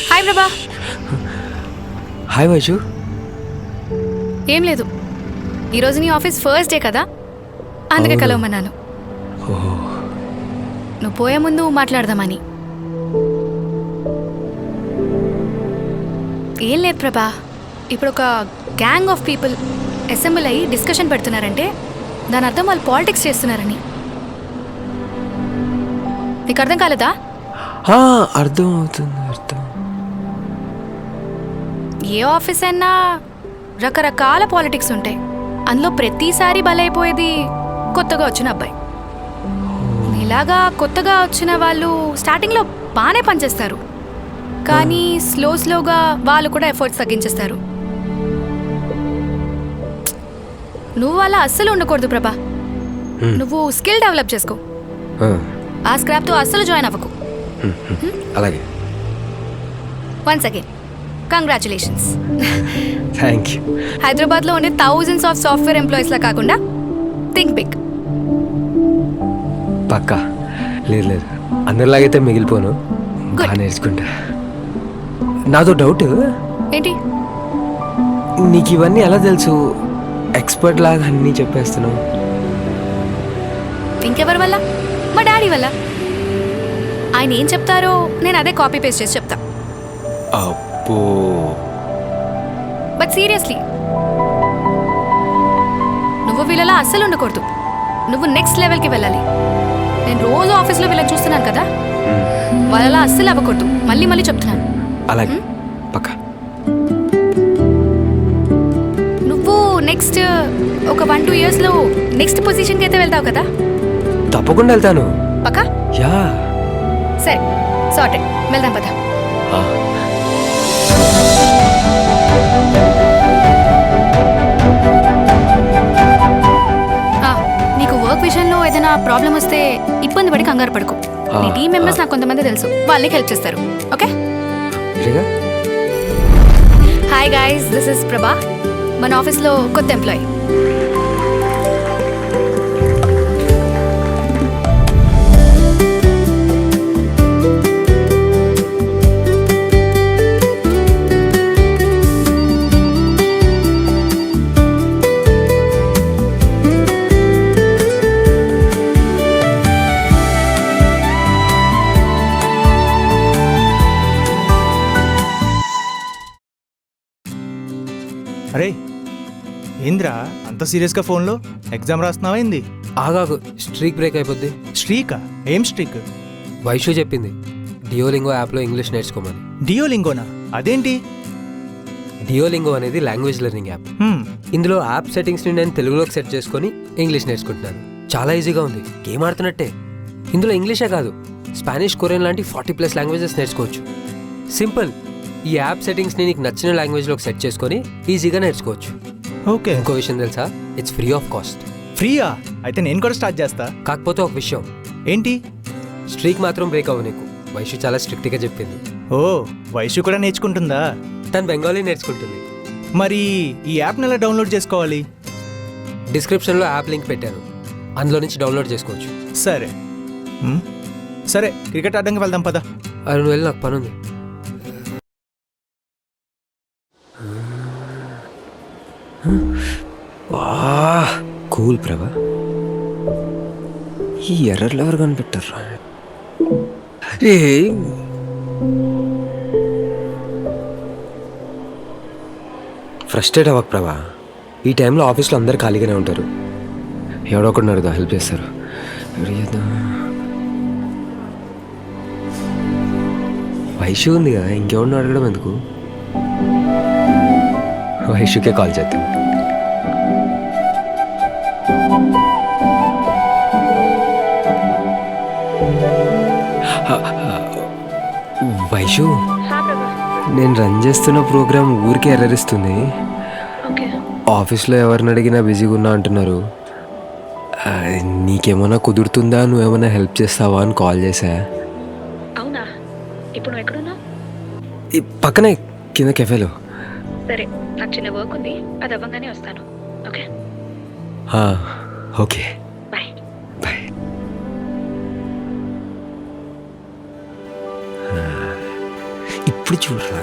Hi ప్రభా. Hi Vaishu. ఏం లేదు, ఈరోజు నీ ఆఫీస్ ఫస్ట్ డే కదా, అందుకే కలవమన్నాను. నువ్వు పోయే ముందు మాట్లాడదామని. ఏం లేదు ప్రభా, ఇప్పుడు ఒక గ్యాంగ్ ఆఫ్ పీపుల్ అసెంబ్ల్ అయ్యి డిస్కషన్ పెడుతున్నారంటే దాని అర్థం వాళ్ళు పాలిటిక్స్ చేస్తున్నారని. నీకు అర్థం కాలేదా? అర్థం అవుతుంది. ఏ ఆఫీస్ అయినా రకరకాల పాలిటిక్స్ ఉంటాయి. అందులో ప్రతిసారి బలైపోయేది కొత్తగా వచ్చిన అబ్బాయి. ఇలాగా కొత్తగా వచ్చిన వాళ్ళు స్టార్టింగ్లో బాగానే పనిచేస్తారు, కానీ స్లోగా వాళ్ళు కూడా ఎఫర్ట్స్ తగ్గించేస్తారు. నువ్వు అలా అస్సలు ఉండకూడదు ప్రభా. నువ్వు స్కిల్ డెవలప్ చేసుకో. ఆ స్క్రాప్తో అస్సలు జాయిన్ అవ్వకు. అలాగే. Once again congratulations. Thank you. హైదరాబాద్లో ఉండే థౌజండ్స్ ఆఫ్ సాఫ్ట్వేర్ ఎంప్లాయీస్లా కాకుండా థింక్ బిగ్. పక్కా. లేదు, అందరిలాగైతే మిగిలిపోను. బాగా నేర్చుకుంటా. నాదో డౌట్. ఏంటి? నీకు ఇవన్నీ ఎలా తెలుసు? ఎక్స్పర్ట్ లాగా అన్నీ చెప్పేస్తున్నావు. ఇంకెవరి వల్ల? మా డాడీ వల్ల. ఆయన ఏం చెప్తారో నేను అదే కాపీ పేస్ట్ చేసి చెప్తా. అబ్బో. బట్ సీరియస్లీ, నువ్వు వీళ్ళలా అస్సలు ఉండకూడదు. నువ్వు నెక్స్ట్ లెవెల్కి వెళ్ళాలి. నేను రోజు ఆఫీస్లో వీళ్ళని చూస్తున్నాను కదా, వాళ్ళలా అస్సలు అవ్వకూడదు. మళ్ళీ చెప్తున్నాను. అలాగే పక్కా. నువ్వు నెక్స్ట్ ఒక 1-2 ఇయర్స్లో నెక్స్ట్ పొజిషన్కి అయితే వెళ్తావు కదా? తప్పకుండా వెళ్తాను. పక్కా? యా. సరే, సార్టెడ్. వెళ్దాం పదా. నీకు వర్క్ విషయంలో ఏదైనా ప్రాబ్లం వస్తే ఇబ్బంది పడి కంగారు పడుకో. నీ టీం మెంబర్స్ నాకు కొంతమంది తెలుసు, వాళ్ళకి హెల్ప్ చేస్తారు. Okay? Hi guys, this is ప్రభా, మన ఆఫీస్లో కొత్త ఎంప్లాయీ. అరే ఏంద్రా అంత సీరియస్గా ఫోన్లో? ఎగ్జామ్ రాస్తున్నావా ఏంది? ఆగాగు, స్ట్రీక్ బ్రేక్ అయిపోద్ది. స్ట్రీకా? ఏం స్ట్రీక్? వైషు చెప్పింది డియోలింగో యాప్లో ఇంగ్లీష్ నేర్చుకోమని. డియోలింగోనా? అదేంటి? డియోలింగో అనేది లాంగ్వేజ్ లెర్నింగ్ యాప్. ఇందులో యాప్ సెట్టింగ్స్ని నేను తెలుగులోకి సెట్ చేసుకొని ఇంగ్లీష్ నేర్చుకుంటున్నాను. చాలా ఈజీగా ఉంది, గేమ్ ఆడుతున్నట్టే. ఇందులో ఇంగ్లీషే కాదు, స్పానిష్, కొరియన్ లాంటి 40+ లాంగ్వేజెస్ నేర్చుకోవచ్చు. సింపుల్. ఈ యాప్ సెట్టింగ్స్ని నీకు నచ్చిన లాంగ్వేజ్లోకి సెట్ చేసుకొని ఈజీగా నేర్చుకోవచ్చు. ఓకే. ఇంకో విషయం తెలుసా? It's free of cost. ఫ్రీయా? అయితే నేను కూడా స్టార్ట్ చేస్తా. కాకపోతే ఒక విషయం. ఏంటి? స్ట్రీక్ మాత్రం బ్రేక్ అవ్వ నీకు. వైషు చాలా స్ట్రిక్ట్గా చెప్పింది. ఓ, వైషు కూడా నేర్చుకుంటుందా? తను బెంగాలీ నేర్చుకుంటుంది. మరి ఈ యాప్ని ఎలా డౌన్లోడ్ చేసుకోవాలి? డిస్క్రిప్షన్లో యాప్ లింక్ పెట్టాను, అందులో నుంచి డౌన్లోడ్ చేసుకోవచ్చు. సరే సరే, క్రికెట్ ఆడడానికి వెళ్దాం పదా. అది నువ్వు వెళ్ళి, నాకు పని ఉంది. కూల్ ప్రభా. ఈ ఎర్రర్లు ఎవరు కనిపెట్టారు? ఫ్రస్ట్రేట్ అవ్వక ప్రభా. ఈ టైంలో ఆఫీస్లో అందరు ఖాళీగానే ఉంటారు. ఎవడో ఒకటి హెల్ప్ చేస్తారు. వైషు ఉంది కదా, ఇంకెవరిని అడగడం ఎందుకు? వైషుకే కాల్ చేద్దాం. వైషు, నేను రన్ చేస్తున్న ప్రోగ్రామ్ ఊరికే ఎర్రరిస్తుంది. ఆఫీస్లో ఎవరిని అడిగినా బిజీగా ఉన్నా అంటున్నారు. నీకేమైనా కుదురుతుందా, నువ్వేమైనా హెల్ప్ చేస్తావా అని కాల్ చేశా. అవునా? ఇప్పుడు నువ్వు ఎక్కడున్నావు? ఈ పక్కనే కింద కెఫేలో. సరే, నాకు చిన్న వర్క్ ఉంది, అది అవ్వగానే వస్తాను. ఓకే? Okay, bye. బాయ్. ఇప్పుడు చూడరా.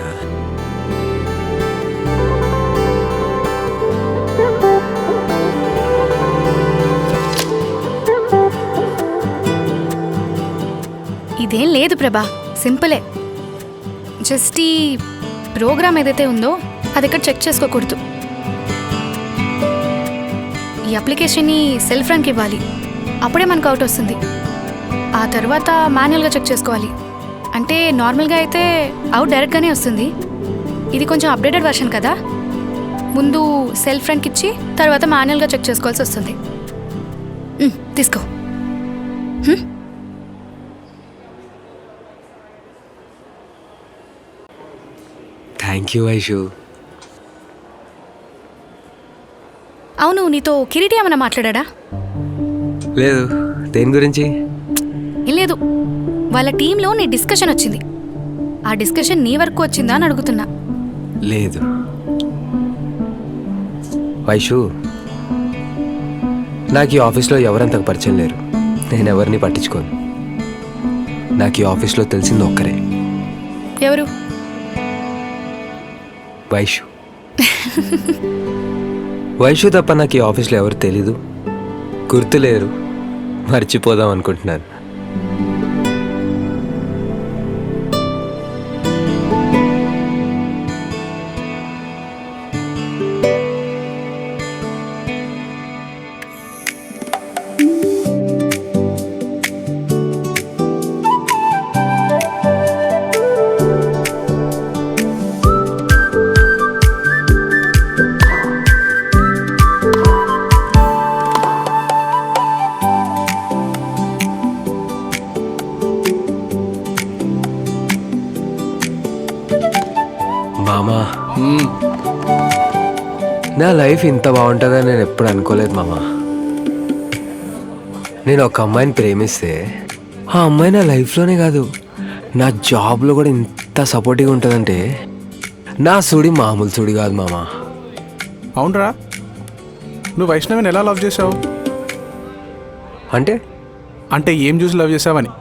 ఇదేం లేదు ప్రభా, సింపులే. జస్ట్ ఈ ప్రోగ్రామ్ ఏదైతే ఉందో అది ఇక్కడ చెక్ చేసుకోకూడదు. ఈ అప్లికేషన్ని సెల్ఫ్ రన్కి ఇవ్వాలి, అప్పుడే మనకు అవుట్ వస్తుంది. ఆ తర్వాత మాన్యువల్గా చెక్ చేసుకోవాలి. అంటే నార్మల్గా అయితే అవుట్ డైరెక్ట్గానే వస్తుంది. ఇది కొంచెం అప్డేటెడ్ వర్షన్ కదా, ముందు సెల్ఫ్ రన్కి ఇచ్చి తర్వాత మాన్యువల్గా చెక్ చేసుకోవాల్సి వస్తుంది. తీసుకో. Thank you Vaishu. అవును, నీతో కిరీటి ఏమన్నా మాట్లాడా? లేదు, దేని గురించి? ఏం లేదు, వాళ్ళ టీంలో నీ డిస్కషన్ వచ్చింది. ఆ డిస్కషన్ నీ వరకు వచ్చిందా అని అడుగుతున్నా. లేదు వైషు, నాకు ఈ ఆఫీస్లో ఎవరంతకు పరిచయం లేరు. నేను ఎవరిని పట్టించుకోను. నాకు ఈ ఆఫీస్లో తెలిసింది ఒక్కరే, ఎవరు? వైషు. వైషు తప్ప నాకు ఈ ఆఫీస్లో ఎవరు తెలీదు, గుర్తులేరు, మర్చిపోదాం అనుకుంటున్నాను. మామా, నా లైఫ్ ఇంత బాగుంటుందని నేను ఎప్పుడు అనుకోలేదు మామా. నేను ఒక అమ్మాయిని ప్రేమిస్తే ఆ అమ్మాయి నా లైఫ్లోనే కాదు, నా జాబ్లో కూడా ఇంత సపోర్టివ్గా ఉంటుందంటే నా సుడి మామూలు సుడి కాదు మామా. అవునరా, నువ్వు వైష్ణవిని ఎలా లవ్ చేసావు? అంటే ఏం చూసి లవ్ చేసావని?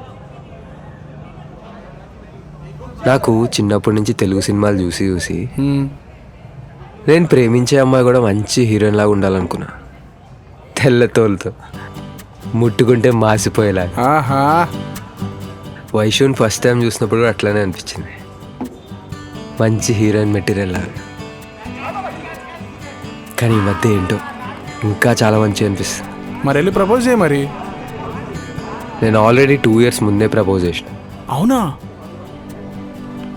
నాకు చిన్నప్పటి నుంచి తెలుగు సినిమాలు చూసి చూసి నేను ప్రేమించే అమ్మాయి కూడా మంచి హీరోయిన్ లాగా ఉండాలనుకున్నా. తెల్లతోలుతో ముట్టుకుంటే మాసిపోయేలా. ఆహా, వైషుని ఫస్ట్ టైం చూసినప్పుడు కూడా అట్లానే అనిపించింది, మంచి హీరోయిన్ మెటీరియల్ లాగా. కానీ ఈ మధ్య ఏంటో ఇంకా చాలా మంచిగా అనిపిస్తుంది. మరి వెళ్ళి ప్రపోజ్ చేయ. మరి నేను ఆల్రెడీ 2 years ముందే ప్రపోజ్ చేసిన. అవునా?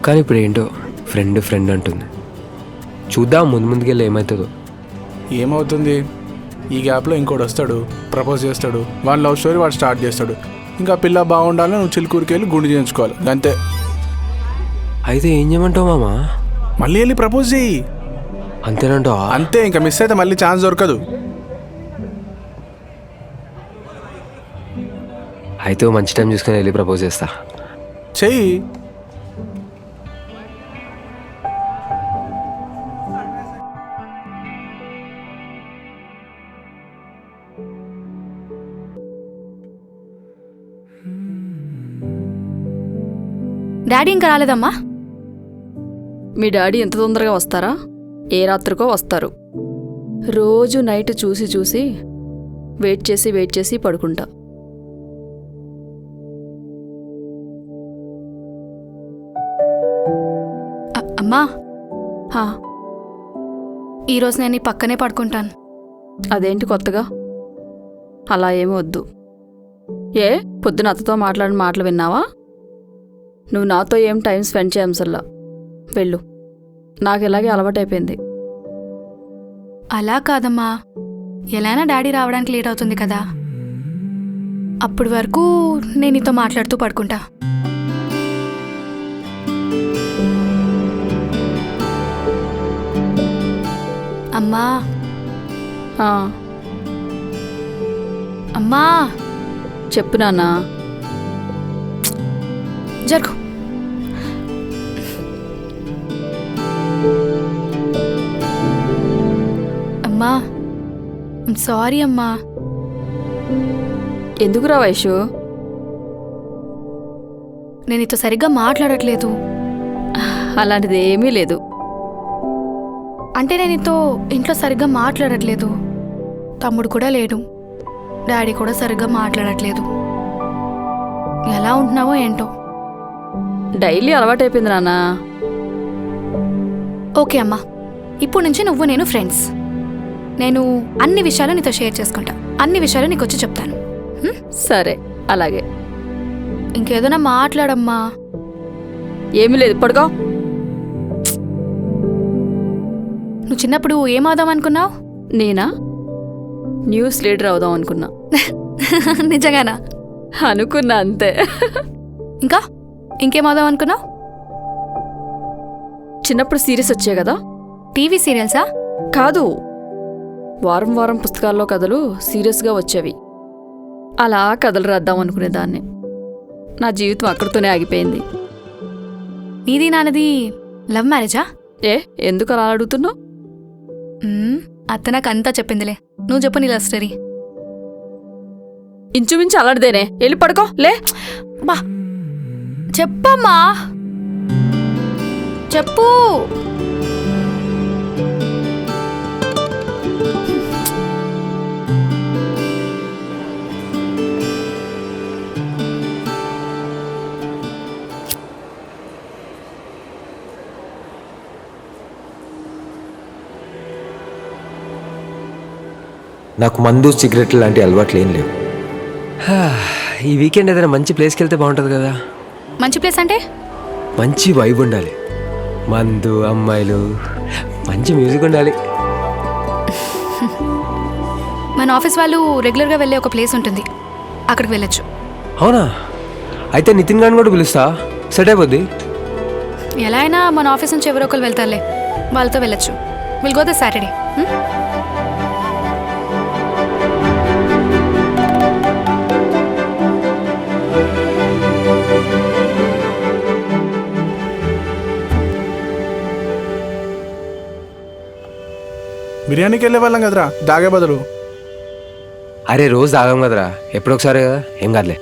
కానీ ఇప్పుడు ఏంటో ఫ్రెండ్ అంటుంది. చూద్దాం ముందుకెళ్ళి ఏమవుతుందో. ఏమవుతుంది? ఈ గ్యాప్లో ఇంకోటి వస్తాడు, ప్రపోజ్ చేస్తాడు, వాడి లవ్ స్టోరీ వాడు స్టార్ట్ చేస్తాడు. ఇంకా పిల్ల బాగుండాలని నువ్వు చిలుకూరికి వెళ్ళి గుండు చేయించుకోవాలి, అంతే. అయితే ఏం చేయమంటావు మామా? మళ్ళీ వెళ్ళి ప్రపోజ్ చేయి. అంతేనంటావా? అంతే, ఇంకా మిస్ అయితే మళ్ళీ ఛాన్స్ దొరకదు. అయితే మంచి టైం చూసుకొని వెళ్ళి ప్రపోజ్ చేస్తా. చెయ్యి. డాడీ ఇంకా రాలేదమ్మా? మీ డాడీ ఎంత తొందరగా వస్తారా? ఏ రాత్రికో వస్తారు. రోజు నైట్ చూసి చూసి వెయిట్ చేసి పడుకుంటా. అమ్మా, హా, ఈరోజు నేను నీ పక్కనే పడుకుంటాను. అదేంటి కొత్తగా? అలా ఏమీ వద్దు. ఏ పొద్దున అత్తతో మాట్లాడిన మాటలు విన్నావా? నువ్వు నాతో ఏం టైం స్పెండ్ చేయంసల్లా. వెళ్ళు, నాకు ఇలాగే అలవాటైపోయింది. అలా కాదమ్మా, ఎలానా డాడీ రావడానికి లేట్ అవుతుంది కదా, అప్పటి వరకు నేను నీతో మాట్లాడుతూ పడుకుంటా. అమ్మా, ఆ, అమ్మా, చెప్పు నాన్నా. జరుగు. అమ్మా, సారీ అమ్మా. ఎందుకురా వైషు? నేను నీతో సరిగ్గా మాట్లాడట్లేదు. అలాంటిది ఏమీ లేదు. అంటే నేను నీతో ఇంట్లో సరిగ్గా మాట్లాడట్లేదు. తమ్ముడు కూడా లేడు, డాడీ కూడా సరిగ్గా మాట్లాడట్లేదు. ఎలా ఉంటున్నావో ఏంటో. డైలీ అలవాటైపోయింది నాన్న. ఓకే అమ్మా, ఇప్పుడు నుంచి నువ్వు నేను ఫ్రెండ్స్. నేను అన్ని విషయాలు నీతో షేర్ చేసుకుంటా, అన్ని విషయాలు నీకు వచ్చి చెప్తాను. సరే అలాగే. ఇంకేదైనా మాట్లాడమ్మా. ఏమీ లేదు, పడుకో. నువ్వు చిన్నప్పుడు ఏమవుదాం అనుకున్నావు? నేనా? న్యూస్ లీడర్ అవుదాం అనుకున్నా. నిజంగానా? అనుకున్నా అంతే. ఇంకా ఇంకేమవుదాం అనుకున్నావు? చిన్నప్పుడు సీరియస్ వచ్చాయి కదా. టీవీ సీరియల్సా? కాదు, వారం వారం పుస్తకాల్లో కథలు సీరియస్గా వచ్చేవి. అలా కథలు రాద్దాం అనుకునేదాన్ని. నా జీవితం అక్కడితోనే ఆగిపోయింది. నీది నాన్నది లవ్ మ్యారేజా? ఎందుకు అలా అడుగుతున్నావు? అత్త నాకు అంతా చెప్పిందిలే. నువ్వు చెప్పు నీ లవ్ స్టోరీ. ఇంచుమించు అలాంటిదేనే. వెళ్ళి పడుకో లే. బా చెప్పమ్మా, చెప్పు. నాకు మందు సిగరెట్లు లాంటి అలవాట్లు ఏం లేవు. ఈ వీకెండ్ ఏదైనా మంచి ప్లేస్కి వెళ్తే బాగుంటుంది కదా. మంచి ప్లేస్ అంటే? మంచి వైబ్ ఉండాలి, మందు, అమ్మాయిలు, మంచి మ్యూజిక్ ఉండాలి. మన ఆఫీస్ వాళ్ళు రెగ్యులర్గా వెళ్ళే ఒక ప్లేస్ ఉంటుంది, అక్కడికి వెళ్ళొచ్చు. అవునా? అయితే నితిన్ గారిని కూడా పిలుస్తా, సెట్ అయిపోద్ది. ఎలా అయినా మన ఆఫీస్ నుంచి ఎవరో ఒకరు వెళ్తారులే, వాళ్ళతో వెళ్ళొచ్చు. Will go the Saturday. బిర్యానీకి వెళ్ళే వాళ్ళం కదరా దాగే బదులు. అరే రోజు తాగాం కదరా, ఎప్పుడొకసారి కదా, ఏం కాదులే.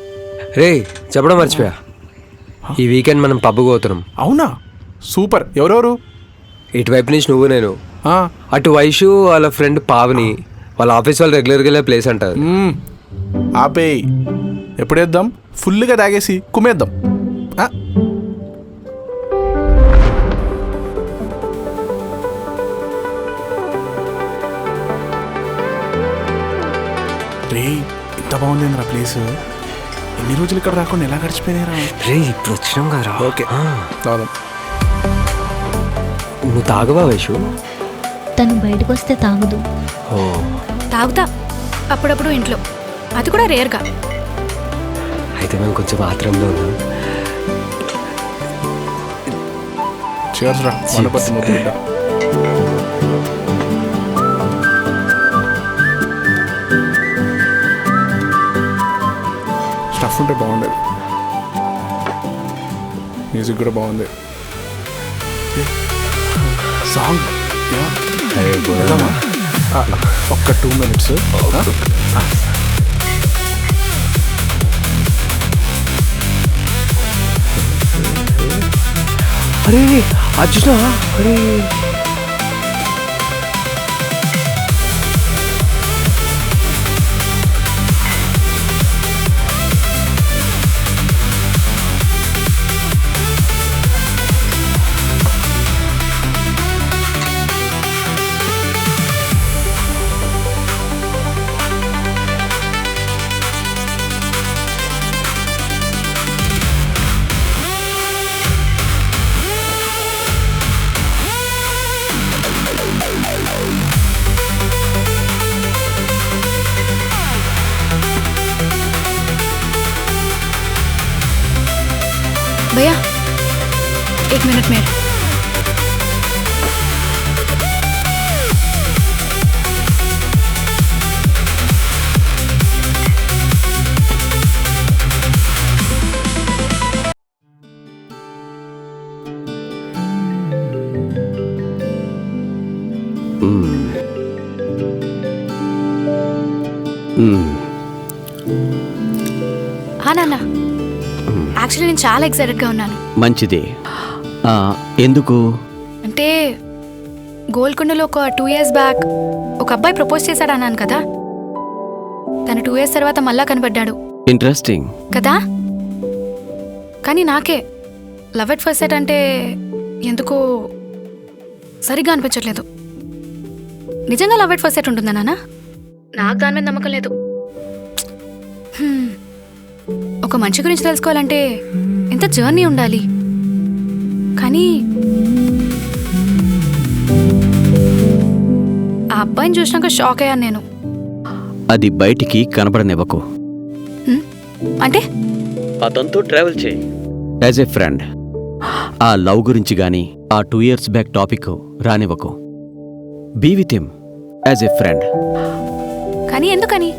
రే చెప్పడం మర్చిపోయా, ఈ వీకెండ్ మనం పబ్కి పోతున్నాం. అవునా? సూపర్. ఎవరెవరు? ఇటువైపు నుంచి నువ్వు నేను, అటు వైషు వాళ్ళ ఫ్రెండ్ పావని, వాళ్ళ ఆఫీస్ వాళ్ళు రెగ్యులర్గా వెళ్ళే ప్లేస్ అంటారు. ఆపేయి. ఎప్పుడేద్దాం? ఫుల్గా తాగేసి కుమ్మేద్దాం. రే ఇంత బాగుంది నా ప్లేస్. ఎన్ని రోజులు ఇక్కడ రాకుండా ఎలా గడిచిపోయినారా? రే ఇప్పుడు వచ్చినాం కదరా. ఓకే తాగుదాం. నువ్వు తాగవా వైషు? తను బయటకు వస్తే తాగదు. ఓ తాగుతా అప్పుడప్పుడు ఇంట్లో, అది కూడా రేర్గా. అయితే మేము కొంచెం ఆత్రంలో ఉన్నాం. చేర్స్ రా, వనపర్తి ముద్దు బిడ్డ. స్టఫ్ ఉంటే బాగుండేది, మ్యూజిక్ కూడా బాగుంది. సాంగ్ ఒక్క 2 minutes. అరే అది చూసినా? అరే भैया 1 मिनट में. हाँ नाना, యాక్చువల్లీ నేను చాలా ఎక్సైటెడ్గా ఉన్నాను. మంచిది. ఎందుకు? అంటే గోల్కొండలో ఒక 2 years బ్యాక్ ఒక అబ్బాయి ప్రపోజ్ చేశాడు అన్నాను కదా, తను 2 years తర్వాత మళ్ళా కనబడ్డాడు ఇంట్రెస్టింగ్ కదా. కానీ నాకే లవ్ ఎట్ ఫస్ట్ సైట్ అంటే ఎందుకో సరిగ్గా అనిపించట్లేదు. నిజంగా లవ్ ఎట్ ఫస్ట్ సైట్ ఉంటుందా నాన్న? నాకు దాని మీద నమ్మకం లేదు. ఒక మనిషి గురించి తెలుసుకోవాలంటే ఎంత జర్నీ ఉండాలి. కానీ ఆ అబ్బాయిని చూసినాక షాక్ అయ్యాను నేను. అది బయటికి కనబడనివ్వకు. అంటే అతనితో ట్రావెల్ చేయి యాజ్ ఎ ఫ్రెండ్. ఆ లవ్ గురించి గాని ఆ 2 years బ్యాక్ టాపిక్ రానివ్వకు. Be with him as a friend. కానీ ఎందుకని?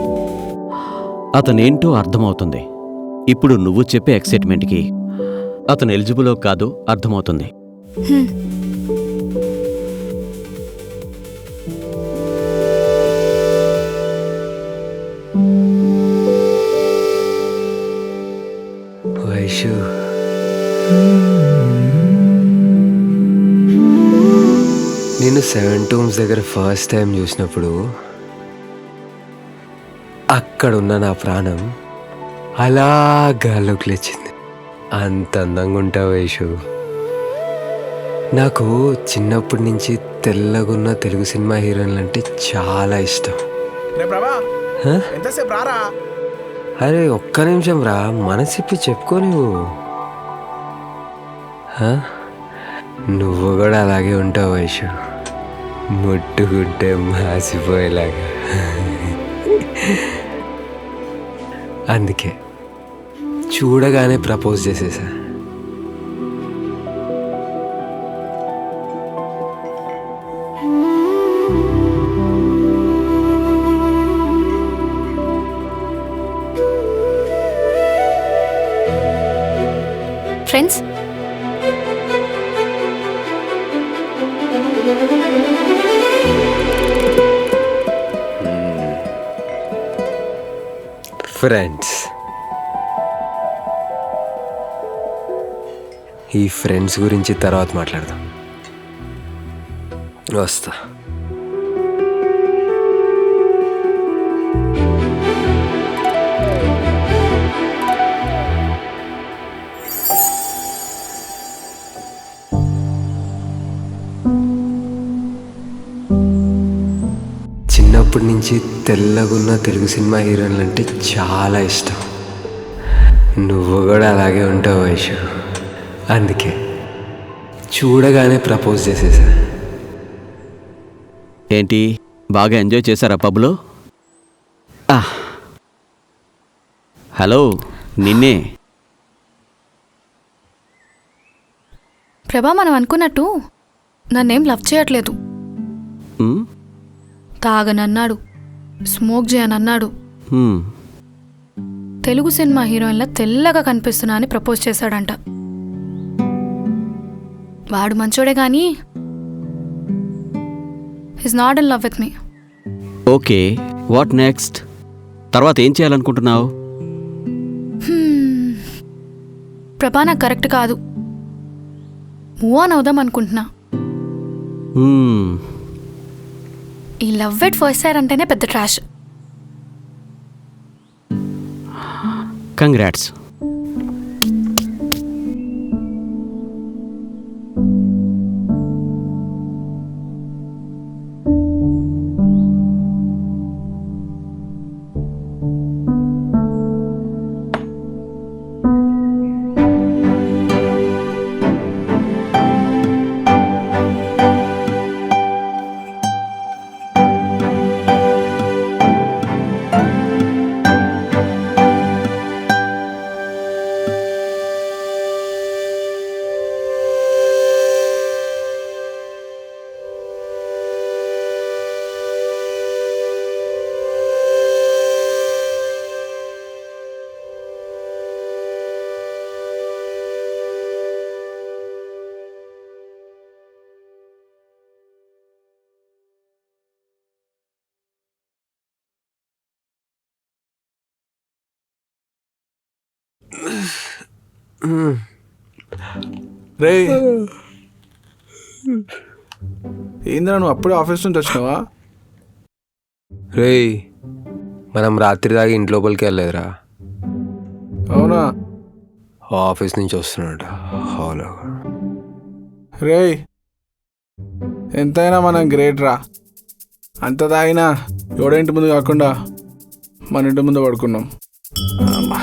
అతనేంటో అర్థమవుతుంది. ఇప్పుడు నువ్వు చెప్పే ఎక్సైట్మెంట్కి అతను ఎలిజిబులో కాదు అర్థమవుతుంది. వైషు, నేను 7 Tombs దగ్గర ఫస్ట్ టైం చూసినప్పుడు అక్కడున్న నా ప్రాణం అలా గాల్లోకి లేచింది. అంత అందంగా ఉంటావు వైషు. నాకు చిన్నప్పటి నుంచి తెల్లగున్న తెలుగు సినిమా హీరోయిన్లు అంటే చాలా ఇష్టం. హ? ఎంతసేపు రారా? అరే ఒక్క నిమిషం రా, మనసిప్పి చెప్పుకో నువ్వు. హ? నువ్వు కూడా అలాగే ఉంటావు వైషు, ముట్టుకుంటే మాసిపోయేలాగా. అందుకే చూడగానే ప్రపోజ్ చేసేసా. ఫ్రెండ్స్, ఫ్రెండ్స్, ఈ ఫ్రెండ్స్ గురించి తర్వాత మాట్లాడదాం. వస్తా. చిన్నప్పటి నుంచి తెల్లగున్న తెలుగు సినిమా హీరోయిన్లు అంటే చాలా ఇష్టం. నువ్వు కూడా అలాగే ఉంటావు వైషు. అందుకే చూడగానే ప్రపోజ్ చేసేసా. ఏంటి బాగా ఎంజాయ్ చేశారా పబ్లో? హలో, నిన్నే. ప్రభా, మనం అనుకున్నట్టు నన్నేం లవ్ చేయట్లేదు. ఉమ్, తాగనన్నాడు, స్మోక్ చేయనన్నాడు, ఉమ్, తెలుగు సినిమా హీరోయిన్ల తెల్లగా కనిపిస్తున్నా అని ప్రపోజ్ చేశాడంట. వాడు మంచోడే కానీ is not in love with me. Okay, what next? తర్వాత ఏం చేయాలనుకుంటున్నావు? ప్రభా, నాకు కరెక్ట్ కాదు. మూవ్ ఆన్ అవుదాం అనుకుంటున్నా. ఈ లవ్ ఎట్ ఫస్ట్ సైట్ అంటేనే పెద్ద ట్రాష్. కంగ్రాట్స్. రే, ఏంద్రా నువ్వు అప్పుడే ఆఫీస్ నుంచి వచ్చినావా? రేయ్, మనం రాత్రి దాకా ఇంటి లోపలికి వెళ్ళలేదురా. అవునా? ఆఫీస్ నుంచి వస్తున్నాడు హౌలో. రేయ్, ఎంతైనా మనం గ్రేట్ రా. అంత తాగినా ఎవడింటి ముందు కాకుండా మన ఇంటి ముందు పడుకున్నాం. అమ్మా.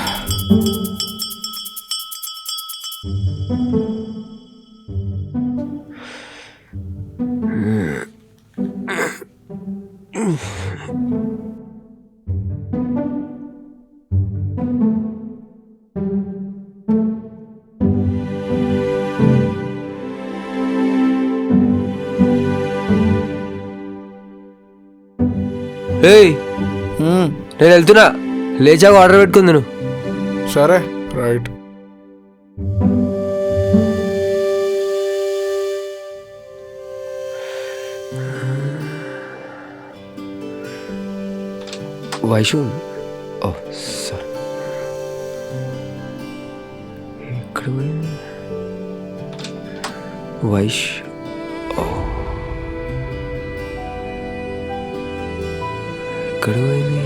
రేయ్, మ్మ్. నేను వెళ్తున్నా, లేచాక ఆర్డర్ పెట్టుకుంది నువ్వు. సరే రైట్. వైషు, ఓ సారీ, ఇక్కడ పోయింది వైష్. ఓ, ఇక్కడ పోయింది.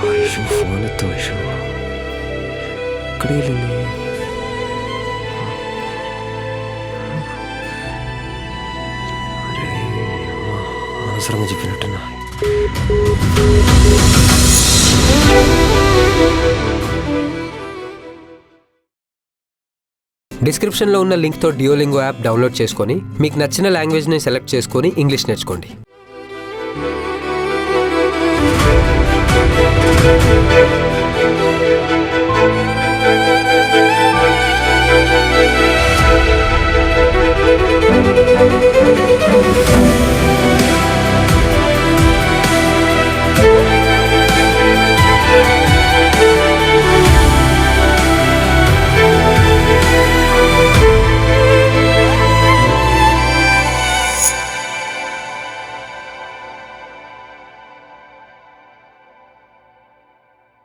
వైషు ఫోన్ ఎత్తు వైషు. ఇక్కడ వెళ్ళింది. అవసరంగా చెప్పినట్టున్నా. డిస్క్రిప్షన్లో ఉన్న లింక్తో డియోలింగో యాప్ డౌన్లోడ్ చేసుకొని మీకు నచ్చిన లాంగ్వేజ్ని సెలెక్ట్ చేసుకొని ఇంగ్లీష్ నేర్చుకోండి.